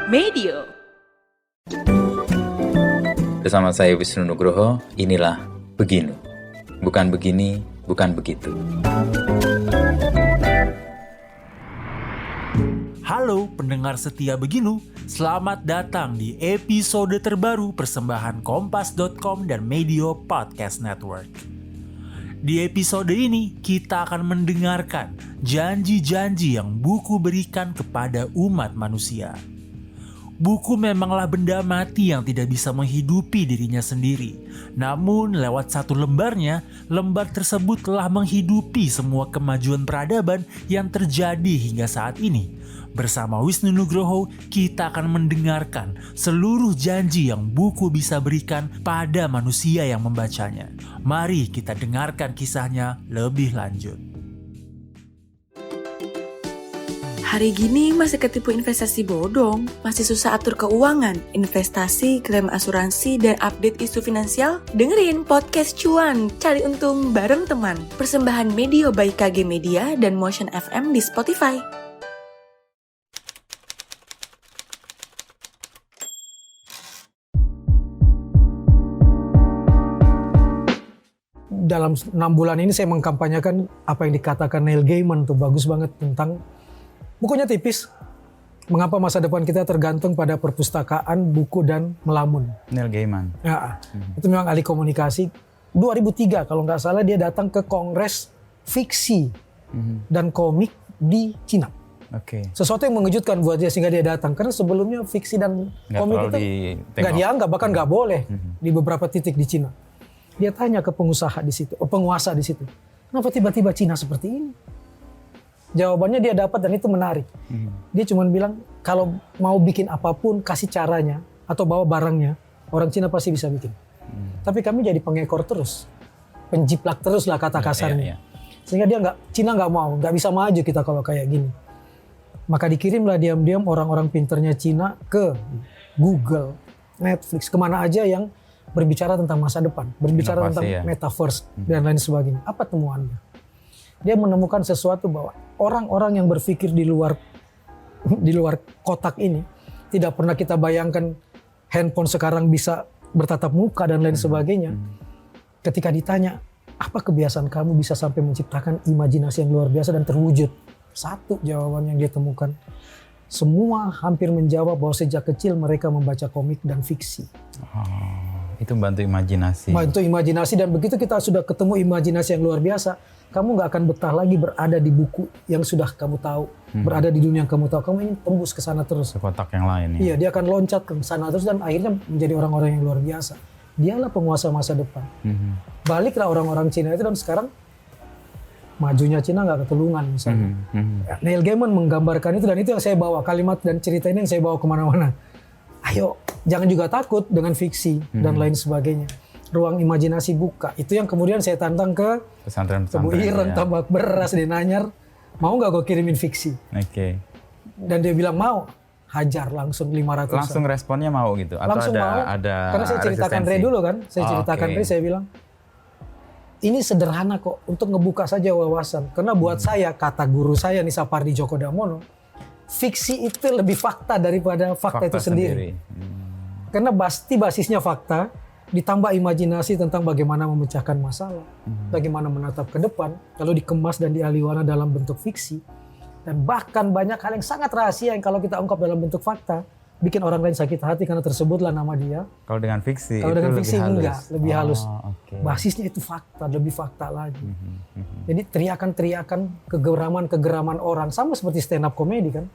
Medio. Bersama saya Wisnu Nugroho, inilah Beginu. Bukan begini, bukan begitu. Halo pendengar setia Beginu, selamat datang di episode terbaru persembahan Kompas.com dan Medio Podcast Network. Di episode ini kita akan mendengarkan janji-janji yang buku berikan kepada umat manusia. Buku memanglah benda mati yang tidak bisa menghidupi dirinya sendiri. Namun lewat satu lembarnya, lembar tersebut telah menghidupi semua kemajuan peradaban yang terjadi hingga saat ini. Bersama Wisnu Nugroho, kita akan mendengarkan seluruh janji yang buku bisa berikan pada manusia yang membacanya. Mari kita dengarkan kisahnya lebih lanjut. Hari gini masih ketipu investasi bodong, masih susah atur keuangan, investasi, klaim asuransi, dan update isu finansial? Dengerin Podcast Cuan, cari untung bareng teman. Persembahan Medio by KG Media dan Motion FM di Spotify. Dalam 6 bulan ini saya mengkampanyekan apa yang dikatakan Neil Gaiman tuh bagus banget tentang bukunya tipis. Mengapa masa depan kita tergantung pada perpustakaan, buku, dan melamun. Neil Gaiman. Ya, itu memang ahli komunikasi. 2003 kalau nggak salah dia datang ke Kongres Fiksi dan Komik di Cina. Oke. Sesuatu yang mengejutkan buat dia sehingga dia datang. Karena sebelumnya fiksi dan komik itu nggak dianggap, bahkan nggak boleh di beberapa titik di Cina. Dia tanya ke pengusaha di situ, penguasa di situ, kenapa tiba-tiba Cina seperti ini? Jawabannya dia dapat dan itu menarik. Dia cuma bilang kalau mau bikin apapun kasih caranya atau bawa barangnya, orang Cina pasti bisa bikin. Tapi kami jadi pengekor terus, penjiplak terus lah kata kasarnya. Sehingga Cina nggak bisa maju kita kalau kayak gini. Maka dikirimlah diam-diam orang-orang pinternya Cina ke Google, Netflix, kemana aja yang berbicara tentang masa depan, berbicara inovasi, tentang metaverse dan lain sebagainya. Apa temuannya? Dia menemukan sesuatu bahwa orang-orang yang berpikir di luar kotak ini tidak pernah kita bayangkan handphone sekarang bisa bertatap muka dan lain sebagainya. Ketika ditanya, apa kebiasaan kamu bisa sampai menciptakan imajinasi yang luar biasa dan terwujud? Satu jawaban yang dia temukan. Semua hampir menjawab bahwa sejak kecil mereka membaca komik dan fiksi. Itu bantu imajinasi. Bantu imajinasi, dan begitu kita sudah ketemu imajinasi yang luar biasa, kamu nggak akan betah lagi berada di buku yang sudah kamu tahu, berada di dunia yang kamu tahu. Kamu ingin tembus ke sana terus. Ke kotak yang lain. Ya? Iya, dia akan loncat ke sana terus dan akhirnya menjadi orang-orang yang luar biasa. Dialah penguasa masa depan. Baliklah orang-orang Cina itu dan sekarang majunya Cina nggak ketulungan misalnya. Neil Gaiman menggambarkan itu dan itu yang saya bawa, kalimat dan cerita ini yang saya bawa kemana-mana. Ayo, jangan juga takut dengan fiksi dan lain sebagainya. Ruang imajinasi buka. Itu yang kemudian saya tantang ke pesantren-pesantren. Tebu Ireng, Tambak Beras, di Nanyar. Mau nggak gue kirimin fiksi? Oke. Dan dia bilang mau. Hajar langsung 500. Langsung responnya mau gitu? Atau langsung mau. Karena saya ceritakan Ray dulu kan. Saya ceritakan Ray, saya bilang, ini sederhana kok untuk ngebuka saja wawasan. Karena buat saya, kata guru saya nih Sapardi Djoko Damono, fiksi itu lebih fakta daripada fakta itu sendiri. Karena basisnya fakta, ditambah imajinasi tentang bagaimana memecahkan masalah, bagaimana menatap ke depan, lalu dikemas dan dialiwana dalam bentuk fiksi. Dan bahkan banyak hal yang sangat rahasia yang kalau kita ungkap dalam bentuk fakta, bikin orang lain sakit hati karena tersebutlah nama dia. Kalau dengan fiksi, kalau dengan fiksi lebih halus. Okay. Basisnya itu fakta, lebih fakta lagi. Jadi teriakan-teriakan, kegeraman orang, sama seperti stand up comedy kan.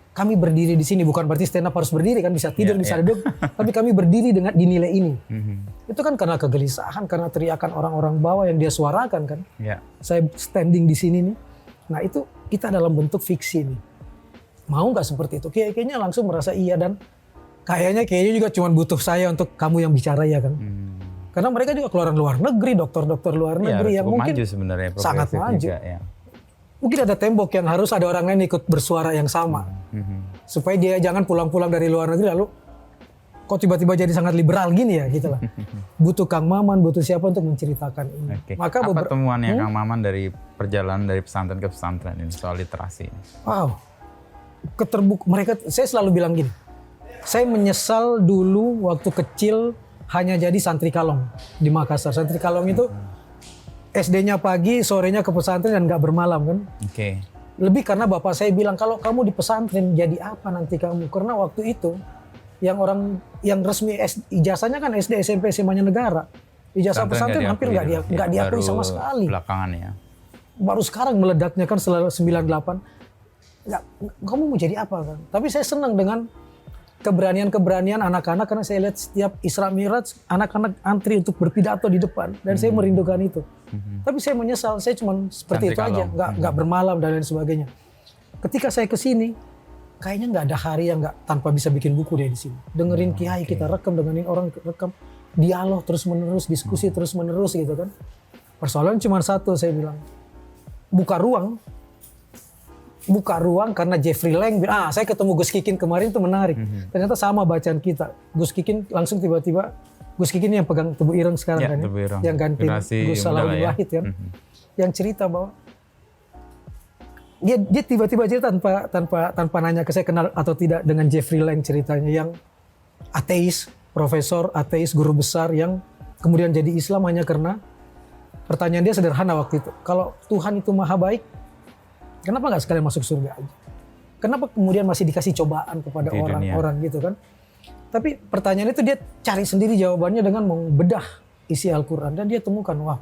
Kami berdiri di sini, bukan berarti stand up harus berdiri kan, bisa tidur, bisa duduk, tapi kami berdiri dengan dinilai ini. Itu kan karena kegelisahan, karena teriakan orang-orang bawah yang dia suarakan kan. Saya standing di sini nih. Nah itu kita dalam bentuk fiksi nih. Mau nggak seperti itu? Kayaknya langsung merasa iya, dan kayaknya juga cuma butuh saya untuk kamu yang bicara ya kan. Karena mereka juga keluaran luar negeri, dokter-dokter luar negeri yang mungkin maju sebenarnya, sangat maju. juga, ya. Mungkin ada tembok yang harus ada orang lain ikut bersuara yang sama. Supaya dia jangan pulang-pulang dari luar negeri lalu kok tiba-tiba jadi sangat liberal gini ya gitu lah. Butuh Kang Maman, butuh siapa untuk menceritakan ini. Maka apa temuannya Kang Maman dari perjalanan dari pesantren ke pesantren ini soal literasi? Wow. Mereka, saya selalu bilang gini, Saya menyesal dulu waktu kecil hanya jadi santri kalong di Makassar. Santri kalong itu SD-nya pagi, sorenya ke pesantren dan nggak bermalam kan. Oke. Lebih karena bapak saya bilang, kalau kamu di pesantren jadi apa nanti kamu? Karena waktu itu yang resmi ijazahnya kan SD, SMP, SMA-nya negara. Ijazah pesantren hampir nggak diakui sama sekali. Belakangan ya. Baru sekarang meledaknya kan setelah 98. Nggak, kamu mau jadi apa kan? Tapi saya senang dengan keberanian anak-anak, karena saya lihat setiap Isra Miraj anak-anak antri untuk berpidato di depan dan saya merindukan itu. Tapi saya menyesal, saya cuma seperti itu aja, nggak bermalam dan lain sebagainya. Ketika saya ke sini, kayaknya nggak ada hari yang nggak tanpa bisa bikin buku deh di sini. Dengerin kiai kita rekam, dengerin orang rekam, dialog terus menerus, diskusi terus menerus gitu kan. Persoalan cuma satu, saya bilang, buka ruang karena Jeffrey Lang bilang, saya ketemu Gus Kikin kemarin itu menarik. Ternyata sama bacaan kita. Gus Kikin langsung tiba-tiba, Gus Kikin yang pegang Tebu Ireng sekarang kan ya, yang ganti Gus Salahuddin Wahid kan. Yang cerita bahwa dia tiba-tiba cerita tanpa nanya ke saya kenal atau tidak dengan Jeffrey Lang ceritanya, yang ateis, profesor ateis, guru besar yang kemudian jadi Islam hanya karena pertanyaan dia sederhana waktu itu. Kalau Tuhan itu maha baik, kenapa nggak sekalian masuk surga aja? Kenapa kemudian masih dikasih cobaan kepada orang-orang gitu kan? Tapi pertanyaan itu dia cari sendiri jawabannya dengan membedah isi Al-Quran. Dan dia temukan, wah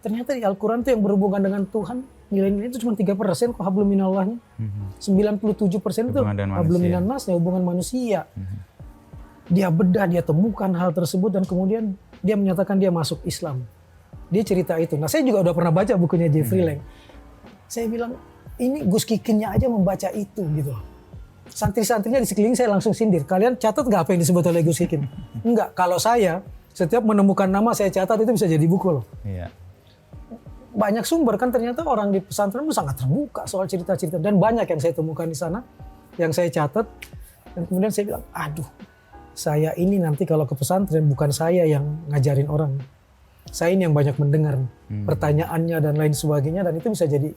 ternyata di Al-Quran itu yang berhubungan dengan Tuhan, nilai-nilai itu cuma 3% kok hablum minallahnya. 97% itu hablum minannasnya, hubungan manusia. Dia bedah, dia temukan hal tersebut dan kemudian dia menyatakan dia masuk Islam. Dia cerita itu. Nah saya juga udah pernah baca bukunya Jeffrey Lang. Saya bilang, ini Gus Kikinnya aja membaca itu gitu. Santri-santrinya di sekeliling saya langsung sindir. Kalian catat gak apa yang disebut oleh Gus Kikin? Enggak, kalau saya setiap menemukan nama saya catat, itu bisa jadi buku loh. Iya. Banyak sumber kan, ternyata orang di pesantren itu sangat terbuka soal cerita-cerita. Dan banyak yang saya temukan di sana, yang saya catat. Dan kemudian saya bilang, aduh, saya ini nanti kalau ke pesantren bukan saya yang ngajarin orang. Saya ini yang banyak mendengar pertanyaannya dan lain sebagainya. Dan itu bisa jadi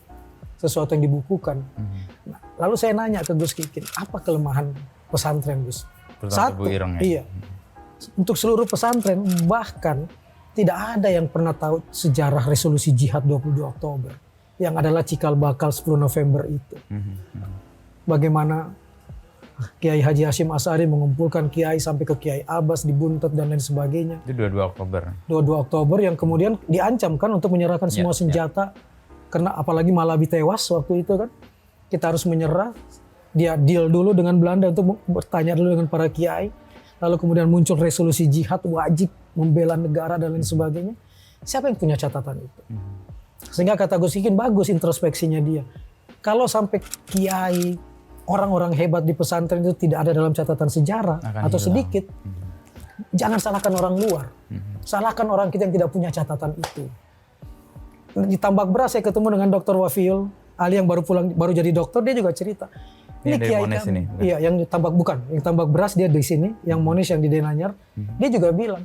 sesuatu yang dibukukan. Nah, lalu saya nanya ke Gus Kikin, apa kelemahan pesantren Gus? Satu, iya. Untuk seluruh pesantren, bahkan tidak ada yang pernah tahu sejarah resolusi jihad 22 Oktober. Yang adalah cikal bakal 10 November itu. Bagaimana Kiai Haji Hashim Asy'ari mengumpulkan kiai sampai ke Kiai Abbas di Buntet dan lain sebagainya. Itu 22 Oktober. 22 Oktober yang kemudian diancamkan untuk menyerahkan semua senjata. Karena apalagi Malabi tewas waktu itu kan. Kita harus menyerah. Dia deal dulu dengan Belanda untuk bertanya dulu dengan para kiai. Lalu kemudian muncul resolusi jihad wajib membela negara dan lain sebagainya. Siapa yang punya catatan itu? Sehingga kata Gus Kikin bagus introspeksinya dia. Kalau sampai kiai, orang-orang hebat di pesantren itu tidak ada dalam catatan sejarah atau sedikit, jangan salahkan orang luar. Salahkan orang kita yang tidak punya catatan itu. Di Tambak Beras saya ketemu dengan Dr. Wafiul Ali yang baru jadi dokter, dia juga cerita. Ini kiai kami. Iya, yang yang Tambak Beras dia di sini, yang Mones yang di Denanyar. Dia juga bilang,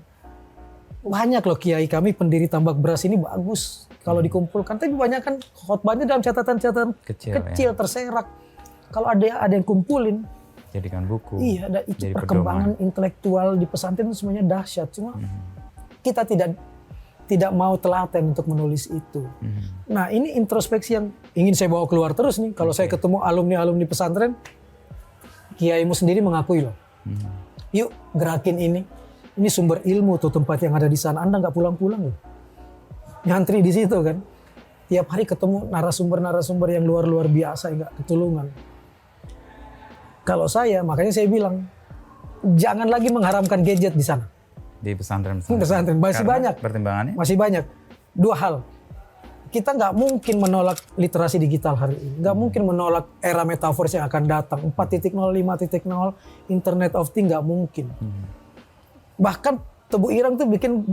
banyak loh kiai kami pendiri Tambak Beras ini bagus kalau dikumpulkan, tapi banyak kan khotbahnya dalam catatan-catatan kecil terserak. Kalau ada yang kumpulin, jadikan buku. Iya, itu perkembangan intelektual di pesantren itu semuanya dahsyat. Cuma kita tidak mau telaten untuk menulis itu. Nah ini introspeksi yang ingin saya bawa keluar terus nih. Kalau saya ketemu alumni pesantren, kiaimu sendiri mengakui loh. Yuk gerakin ini. Ini sumber ilmu tuh tempat yang ada di sana. Anda nggak pulang-pulang loh. Nyantri di situ kan. Tiap hari ketemu narasumber-narasumber yang luar biasa, yang nggak ketulungan. Kalau saya, makanya saya bilang, jangan lagi mengharamkan gadget di sana. Di pesantren masih banyak pertimbangannya, masih banyak. Dua hal, kita nggak mungkin menolak literasi digital hari ini, nggak mungkin menolak era metaverse yang akan datang 4.0, 5.0, Internet of Things, nggak mungkin. Bahkan Tebu Ireng tuh bikin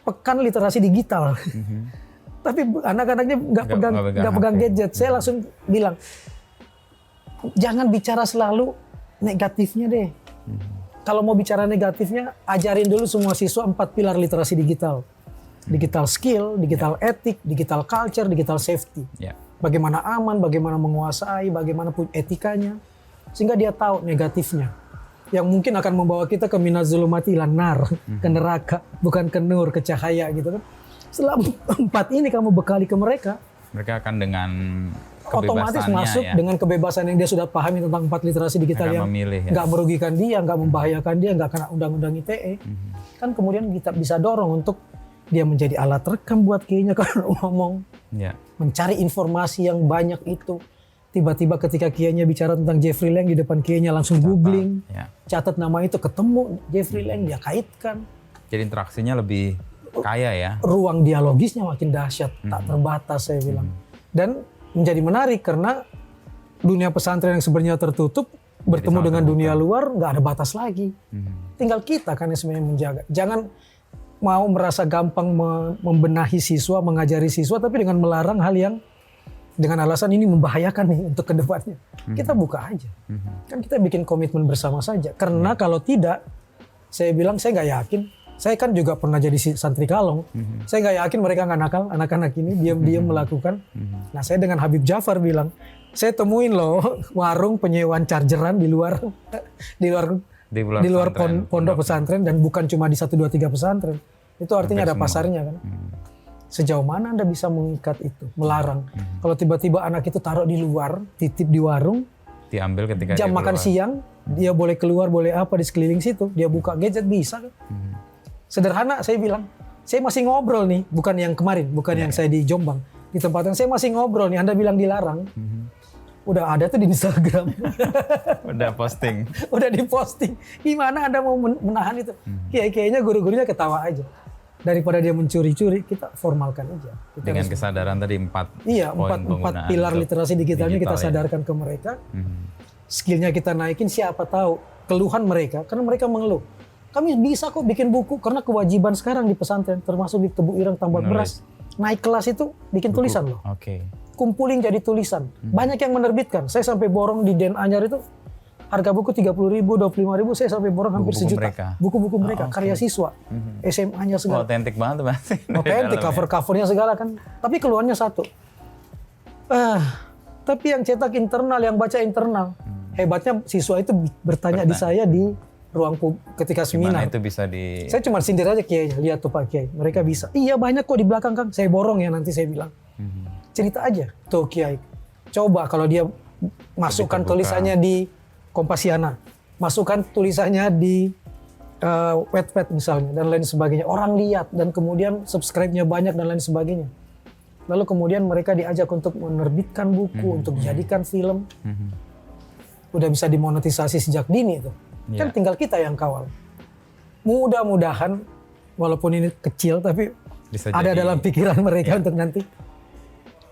pekan literasi digital, tapi anak-anaknya nggak pegang gadget. Saya langsung bilang, jangan bicara selalu negatifnya deh. Kalau mau bicara negatifnya, ajarin dulu semua siswa 4 pilar literasi digital. Digital skill, digital etik, digital culture, digital safety. Bagaimana aman, bagaimana menguasai, bagaimana etikanya. Sehingga dia tahu negatifnya. yang mungkin akan membawa kita ke minaz zulumati ilan nar, ke neraka, bukan ke nur, ke cahaya gitu kan. Setelah 4 ini kamu bekali ke mereka, mereka akan dengan otomatis masuk dengan kebebasan yang dia sudah pahami tentang 4 literasi digital yang nggak merugikan dia, nggak membahayakan dia, nggak kena undang-undang ITE. Kan kemudian kita bisa dorong untuk dia menjadi alat rekam buat kiainya kalau ngomong, mencari informasi yang banyak itu. Tiba-tiba ketika kiainya bicara tentang Jeffrey Lang di depan kiainya langsung googling, catat nama itu, ketemu Jeffrey Lang, dia kaitkan. Jadi interaksinya lebih kaya ya. Ruang dialogisnya makin dahsyat, tak terbatas saya bilang. Dan menjadi menarik karena dunia pesantren yang sebenarnya tertutup bertemu dengan dunia luar nggak ada batas lagi. Tinggal kita kan yang sebenarnya menjaga. Jangan mau merasa gampang membenahi siswa, mengajari siswa, tapi dengan melarang hal yang dengan alasan ini membahayakan nih untuk kedepannya. Kita buka aja. Kan kita bikin komitmen bersama saja. Karena kalau tidak, saya bilang saya nggak yakin. Saya kan juga pernah jadi santri kalong. Saya nggak yakin mereka nggak nakal, anak-anak ini diam-diam melakukan. Nah saya dengan Habib Jafar bilang, saya temuin loh warung penyewaan chargeran di luar pondok pesantren dan bukan cuma di 1, 2, 3 pesantren. Itu artinya ada pasarnya kan. Sejauh mana Anda bisa mengikat itu, melarang? Kalau tiba-tiba anak itu taruh di luar, titip di warung, diambil ketika jam makan siang, dia boleh keluar, boleh apa di sekeliling situ, dia buka gadget bisa kan? Sederhana saya bilang, saya masih ngobrol nih, bukan yang kemarin, bukan yang saya di Jombang. Di tempat yang saya masih ngobrol nih, Anda bilang dilarang. Udah ada tuh di Instagram. Udah posting. Udah diposting. Gimana Anda mau menahan itu? Kayaknya guru-gurunya ketawa aja. Daripada dia mencuri-curi, kita formalkan aja. Kita dengan kesadaran tadi 4 4 pilar literasi digitalnya kita sadarkan ke mereka. Skillnya kita naikin, siapa tahu keluhan mereka, karena mereka mengeluh. Kami bisa kok bikin buku, karena kewajiban sekarang di pesantren, termasuk di Tebu Ireng, Tambak Beras. Naik kelas itu bikin buku. Tulisan loh. Kumpulin jadi tulisan. Banyak yang menerbitkan. Saya sampai borong di Den Anyar itu, harga buku 30.000, 25.000, saya sampai borong hampir sejuta. Buku-buku mereka, karya siswa, SMA-nya segala. Otentik banget pasti. Otentik, cover-covernya segala kan. Tapi keluhannya satu. Tapi yang cetak internal, yang baca internal. Hebatnya siswa itu bertanya di saya di ruang ketika seminar. Gimana itu bisa Saya cuma sindir aja kiainya, lihat tuh Pak Kiai. Mereka bisa. Iya banyak kok di belakang Kang. Saya borong ya nanti saya bilang. Cerita aja tuh Kiai. Coba kalau dia masukkan tulisannya di Kompasiana, masukkan tulisannya di Wattpad misalnya dan lain sebagainya. Orang lihat dan kemudian subscribe-nya banyak dan lain sebagainya. Lalu kemudian mereka diajak untuk menerbitkan buku, untuk dijadikan film. Udah bisa dimonetisasi sejak dini itu. Kan tinggal kita yang kawal. Mudah-mudahan walaupun ini kecil tapi bisa ada dalam pikiran mereka untuk nanti.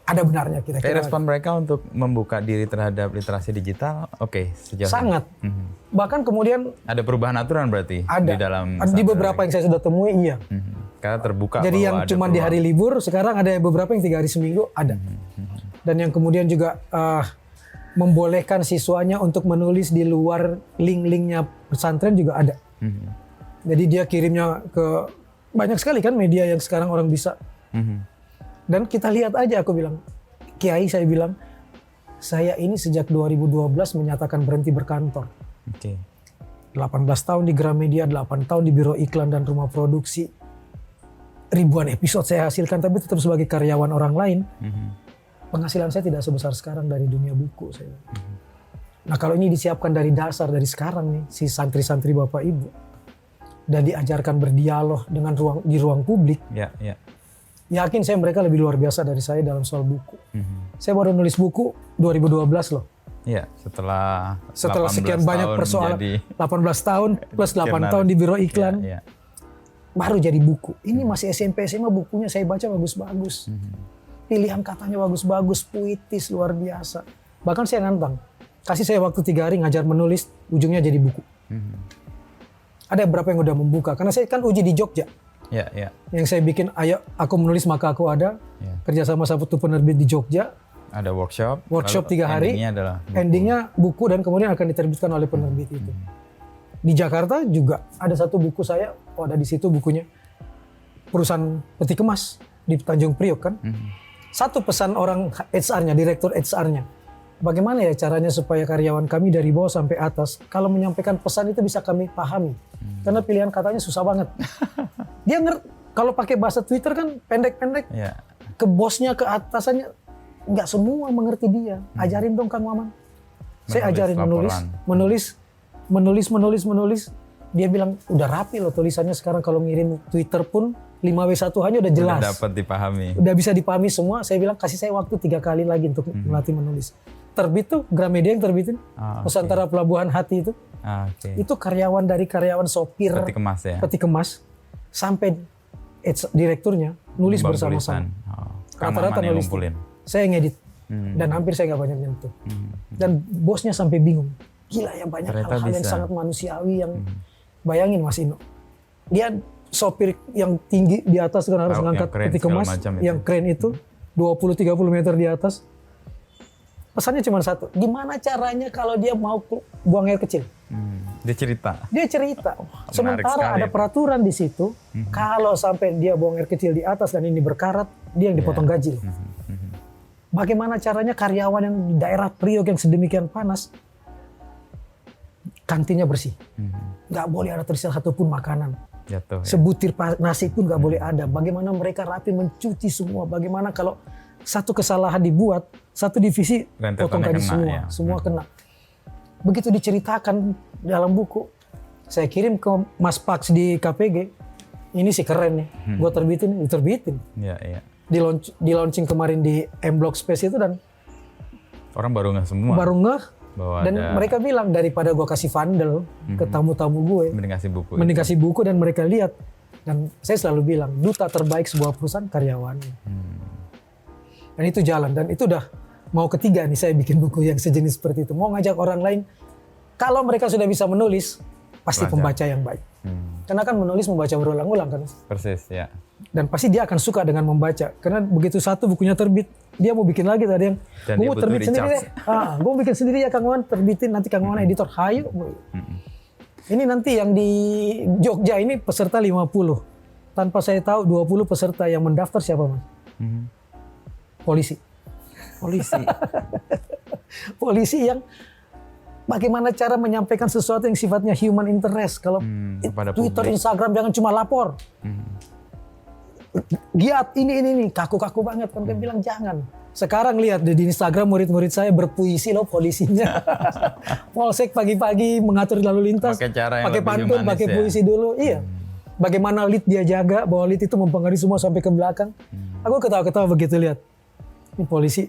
Ada benarnya kira-kira. Respon mereka untuk membuka diri terhadap literasi digital, sejauh sangat. Bahkan kemudian ada perubahan aturan berarti ada. Di dalam di beberapa yang saya sudah temui iya. Karena terbuka. Jadi yang cuma di hari libur, sekarang ada beberapa yang 3 hari seminggu ada. Dan yang kemudian juga membolehkan siswanya untuk menulis di luar link-linknya pesantren juga ada. Jadi dia kirimnya ke banyak sekali kan media yang sekarang orang bisa. Dan kita lihat aja, aku bilang, Kiai saya bilang, saya ini sejak 2012 menyatakan berhenti berkantor. 18 tahun di Gramedia, 8 tahun di Biro Iklan dan Rumah Produksi. Ribuan episode saya hasilkan, tapi tetap sebagai karyawan orang lain. Penghasilan saya tidak sebesar sekarang dari dunia buku. Saya. Nah kalau ini disiapkan dari dasar, dari sekarang nih, si santri-santri Bapak Ibu. Dan diajarkan berdialog dengan di ruang publik. Yakin saya mereka lebih luar biasa dari saya dalam soal buku. Saya baru nulis buku 2012 loh. Iya, setelah sekian banyak persoalan. 18 tahun plus 8 tahun di Biro Iklan. Baru jadi buku. Ini masih SMP SMA bukunya saya baca bagus-bagus. Pilihan katanya bagus-bagus, puitis, luar biasa. Bahkan saya nantang. Kasih saya waktu 3 hari ngajar menulis, ujungnya jadi buku. Ada beberapa yang udah membuka. Karena saya kan uji di Jogja. Yang saya bikin, ayo aku menulis maka aku ada. Kerjasama satu penerbit di Jogja. Ada workshop 3 hari. Endingnya buku dan kemudian akan diterbitkan oleh penerbit itu. Di Jakarta juga ada satu buku saya, ada di situ bukunya. Perusahaan peti kemas di Tanjung Priok kan. Satu pesan orang HR-nya, direktur HR-nya. bagaimana ya caranya supaya karyawan kami dari bawah sampai atas kalau menyampaikan pesan itu bisa kami pahami. Karena pilihan katanya susah banget. Dia kalau pakai bahasa Twitter kan pendek-pendek. Ya. Ke bosnya, ke atasannya, nggak semua mengerti dia. Ajarin dong Kang Maman. Saya ajarin menulis. Dia bilang udah rapi loh tulisannya sekarang, kalau ngirim Twitter pun 5W1 hanya udah jelas. Udah dapat dipahami. Udah bisa dipahami semua. Saya bilang kasih saya waktu 3 kali lagi untuk melatih menulis. Terbit tuh Gramedia yang terbitin. Nusantara Pelabuhan Hati itu. Itu karyawan dari karyawan sopir. Peti kemas ya. Peti kemas sampai direkturnya nulis bersama-sama. Rata-rata nulis. Saya ngedit dan hampir saya nggak banyak nyentuh. Dan bosnya sampai bingung. Gila ya, banyak hal-hal yang sangat manusiawi yang bayangin Mas Ino. Dia sopir yang tinggi di atas kan harus ngangkat peti kemas yang keren itu 20-30 meter di atas. Pesannya cuma satu, gimana caranya kalau dia mau buang air kecil? Dia cerita. Sementara ada peraturan di situ, kalau sampai dia buang air kecil di atas dan ini berkarat, dia yang dipotong gaji. Bagaimana caranya karyawan yang di daerah Priok yang sedemikian panas, kantinnya bersih, nggak boleh ada tersisa satupun makanan. Jatuh, sebutir nasi pun nggak boleh ada. Bagaimana mereka rapi mencuci semua? Bagaimana kalau satu kesalahan dibuat, satu divisi potong gaji semua, semua kena. Begitu diceritakan dalam buku, saya kirim ke Mas Pax di KPG. Ini sih keren nih, gue terbitin. Iya. Di launching kemarin di M Block Space itu dan orang baru ngeh semua. Dan mereka bilang daripada gue kasih vandal ke tamu-tamu gue, mending kasih buku dan mereka lihat. Dan saya selalu bilang duta terbaik sebuah perusahaan karyawannya. Dan itu jalan, dan itu udah mau ketiga nih saya bikin buku yang sejenis seperti itu. Mau ngajak orang lain, kalau mereka sudah bisa menulis, pasti pembaca yang baik. Karena kan menulis membaca berulang-ulang kan. Persis ya. Dan pasti dia akan suka dengan membaca. Karena begitu satu bukunya terbit, dia mau bikin lagi tadi yang gue mau terbit sendiri deh. Gue mau bikin sendiri ya Kang Wan, terbitin nanti Kang Wan editor. Hayu. Ini nanti yang di Jogja ini peserta 50. Tanpa saya tahu 20 peserta yang mendaftar siapa Mas? Polisi. Polisi yang bagaimana cara menyampaikan sesuatu yang sifatnya human interest. Kalau Twitter, publik. Instagram jangan cuma lapor. Giat ini kaku-kaku banget kan. Dia bilang jangan. Sekarang lihat di Instagram murid-murid saya berpuisi loh polisinya. Polsek pagi-pagi mengatur lalu lintas. Pakai pantun, pakai puisi dulu. Iya. Bagaimana lead dia jaga, bahwa lead itu mempengaruhi semua sampai ke belakang. Aku ketawa-ketawa begitu lihat. Ini polisi.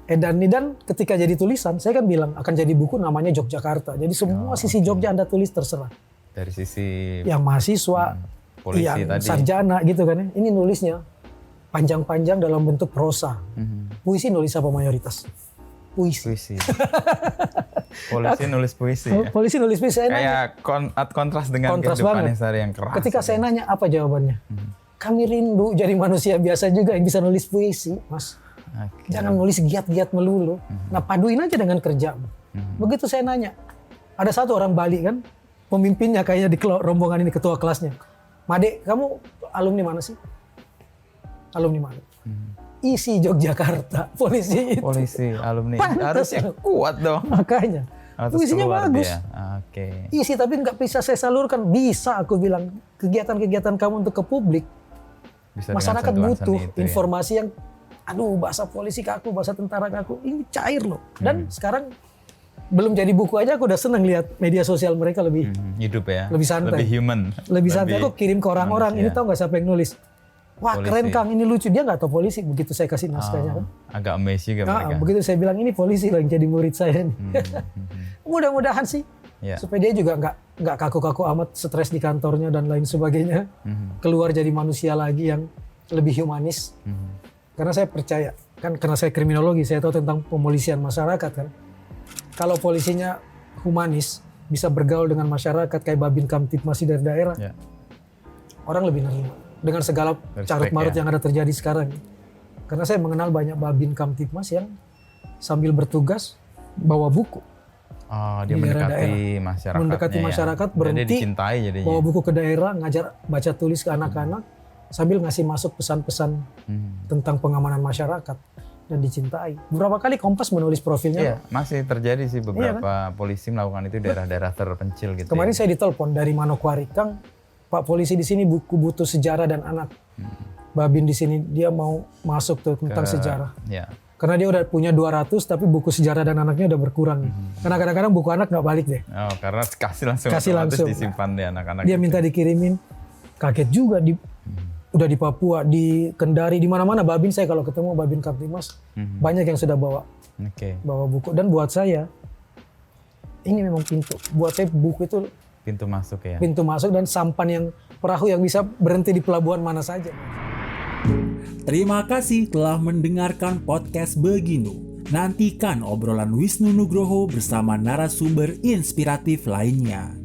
Dan ketika jadi tulisan, saya kan bilang akan jadi buku namanya Yogyakarta. Jadi semua sisi Jogja Anda tulis terserah. Dari sisi yang mahasiswa, polisi yang tadi. Sarjana gitu kan. Ini nulisnya panjang-panjang dalam bentuk prosa. Puisi nulis apa mayoritas? Puisi. Polisi nulis puisi. Ya? Polisi nulis puisi. Kayak kontras dengan kehidupan sehari yang keras. Ketika saya nanya apa jawabannya? Kami rindu jadi manusia biasa juga yang bisa nulis puisi, Mas. Jangan nulis giat-giat melulu. Nah, paduin aja dengan kerja. Begitu saya nanya, ada satu orang Bali kan, pemimpinnya kayaknya di rombongan ini, ketua kelasnya. Made, kamu alumni mana sih? Alumni mana? Isi Yogyakarta, polisi itu. Polisi, alumni. Pantes. Harusnya kuat dong. Makanya. Puisinya bagus. Isi tapi nggak bisa saya salurkan. Bisa aku bilang, kegiatan-kegiatan kamu untuk ke publik. Bisa masyarakat butuh informasi yang bahasa polisi kaku, bahasa tentara kaku, ini cair loh. Dan sekarang belum jadi buku aja aku udah seneng lihat media sosial mereka lebih hidup ya, lebih santai, lebih human, lebih santai. Aku kirim ke orang-orang, ini tahu nggak siapa yang nulis? Wah polisi. Keren Kang, ini lucu. Dia nggak tahu polisi, begitu saya kasih naskahnya kan. Agak amazed juga mereka. Begitu saya bilang ini polisi loh yang jadi murid saya nih. Mudah-mudahan sih. Supaya dia juga nggak kaku-kaku amat, stres di kantornya dan lain sebagainya. Keluar jadi manusia lagi yang lebih humanis. Karena saya percaya, kan karena saya kriminologi, saya tahu tentang pemolisian masyarakat kan. Kalau polisinya humanis, bisa bergaul dengan masyarakat kayak Babin Kamtipmas dari daerah, orang lebih nerima. Dengan segala carut marut yang ada terjadi sekarang. Karena saya mengenal banyak Babin Kamtipmas yang sambil bertugas bawa buku. Dia mendekati masyarakatnya. Mendekati masyarakat, berhenti, bawa buku ke daerah, ngajar baca tulis ke anak-anak, sambil ngasih masuk pesan-pesan tentang pengamanan masyarakat. dan dicintai. Beberapa kali Kompas menulis profilnya. Iya, masih terjadi sih beberapa polisi melakukan itu daerah-daerah terpencil gitu. Kemarin saya ditelepon dari Manokwari, Kang, Pak polisi di sini butuh sejarah dan anak. Babin di sini dia mau masuk tuh tentang sejarah. Ya. Karena dia udah punya 200 tapi buku sejarah dan anaknya udah berkurang. Karena kadang-kadang buku anak nggak balik deh. Oh, karena kasih langsung disimpan di anak-anak. Dia minta dikirimin. Kaget juga udah di Papua, di Kendari, di mana-mana Babin saya kalau ketemu Babin Kaptimas banyak yang sudah bawa buku. Dan buat saya ini memang pintu. Buat saya buku itu pintu masuk ya. Pintu masuk dan sampan yang perahu yang bisa berhenti di pelabuhan mana saja. Terima kasih telah mendengarkan podcast Beginu. Nantikan obrolan Wisnu Nugroho bersama narasumber inspiratif lainnya.